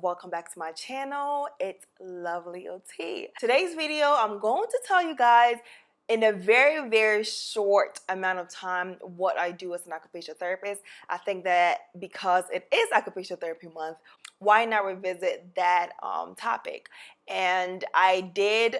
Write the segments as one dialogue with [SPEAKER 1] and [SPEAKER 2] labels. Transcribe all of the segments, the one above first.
[SPEAKER 1] welcome back to my channel. It's Lovely OT. Today's video, I'm going to tell you guys in a very short amount of time what I do as an occupational therapist. I think that because it is Occupational Therapy Month, why not revisit that topic? And I did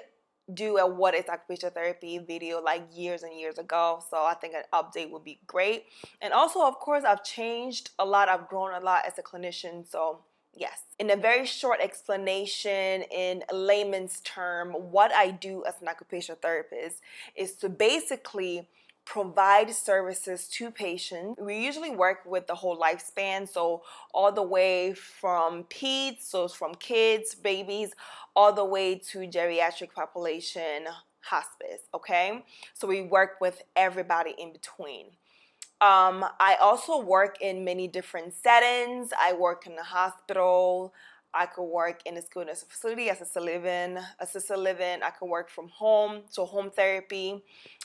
[SPEAKER 1] do a what is occupational therapy video like years and years ago, so I think an update would be great. And also, of course, I've changed a lot, I've grown a lot as a clinician, so yes. In a very short explanation, in layman's term, what I do as an occupational therapist is to basically provide services to patients. We usually work with the whole lifespan, so all the way from peds, so from kids, babies, all the way to geriatric population hospice, okay? So we work with everybody in between. I also work in many different settings. I work in the hospital. I could work in a skilled nursing facility, assisted living. I could work from home, so home therapy.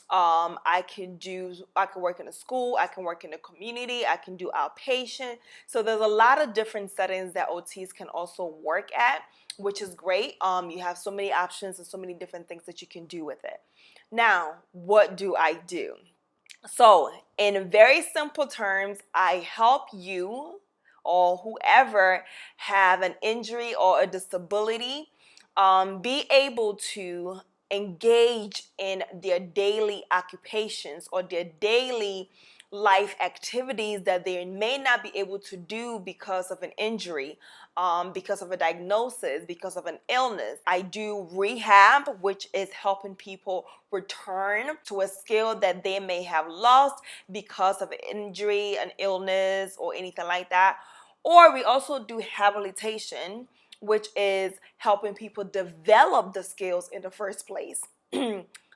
[SPEAKER 1] I could work in a school. I can work in the community. I can do outpatient. So there's a lot of different settings that OTs can also work at, which is great. You have so many options and so many different things that you can do with it. Now, what do I do? So, in very simple terms, I help you or whoever have an injury or a disability be able to engage in their daily occupations or their daily life activities that they may not be able to do because of an injury, because of a diagnosis, because of an illness. I do rehab, which is helping people return to a skill that they may have lost because of an injury, an illness, or anything like that. Or we also do habilitation, which is helping people develop the skills in the first place.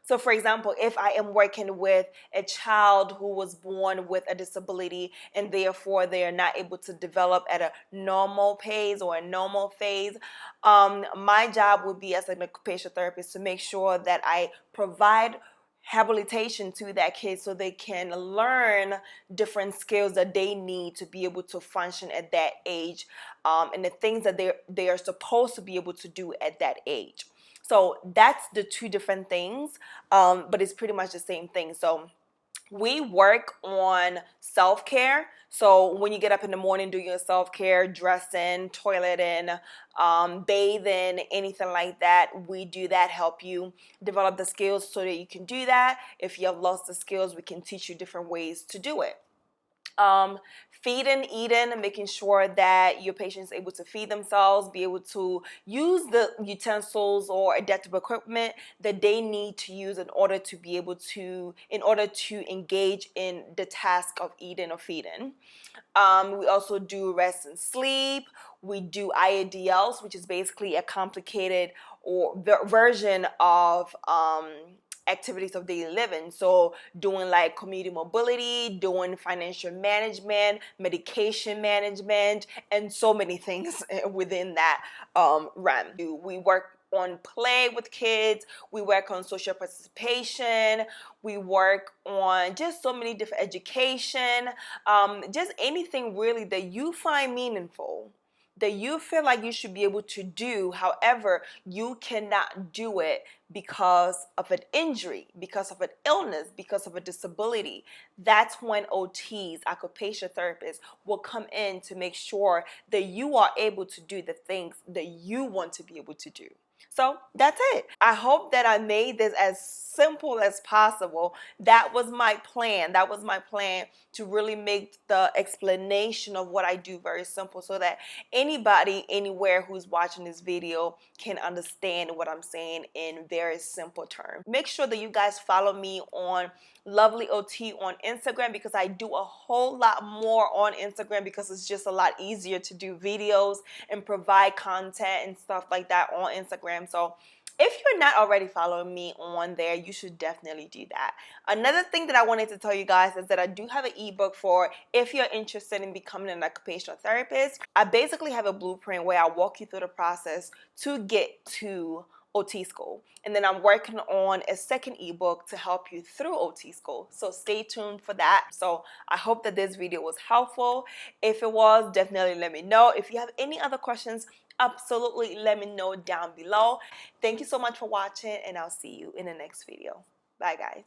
[SPEAKER 1] So for example, if I am working with a child who was born with a disability and therefore they are not able to develop at a normal pace or a normal phase, my job would be as an occupational therapist to make sure that I provide habilitation to that kid so they can learn different skills that they need to be able to function at that age, and the things that they are supposed to be able to do at that age. So that's the two different things, but it's pretty much the same thing. So we work on self-care. So when you get up in the morning, do your self-care, dressing, toileting, bathing, anything like that, we do that, help you develop the skills so that you can do that. If you have lost the skills, we can teach you different ways to do it. Feeding, eating, and making sure that your patient is able to feed themselves, be able to use the utensils or adaptive equipment that they need to use in order to engage in the task of eating or feeding. We also do rest and sleep. We do IADLs, which is basically a complicated or version of activities of daily living. So doing like community mobility, doing financial management, medication management, and so many things within that realm. We work on play with kids, we work on social participation, we work on just so many different education, just anything really that you find meaningful, that you feel like you should be able to do. However, you cannot do it because of an injury, because of an illness, because of a disability. That's when OTs, occupational therapists, will come in to make sure that you are able to do the things that you want to be able to do. So that's it. I hope that I made this as simple as possible. That was my plan. That was my plan, to really make the explanation of what I do very simple so that anybody, anywhere who's watching this video can understand what I'm saying in very simple terms. Make sure that you guys follow me on Lovely OT on Instagram, because I do a whole lot more on Instagram because it's just a lot easier to do videos and provide content and stuff like that on Instagram. So if you're not already following me on there, you should definitely do that. Another thing that I wanted to tell you guys is that I do have an ebook for if you're interested in becoming an occupational therapist. I basically have a blueprint where I walk you through the process to get to OT school. And then I'm working on a second ebook to help you through OT school. So stay tuned for that. So I hope that this video was helpful. If it was, definitely let me know. If you have any other questions, absolutely let me know down below. Thank you so much for watching, and I'll see you in the next video. Bye, guys.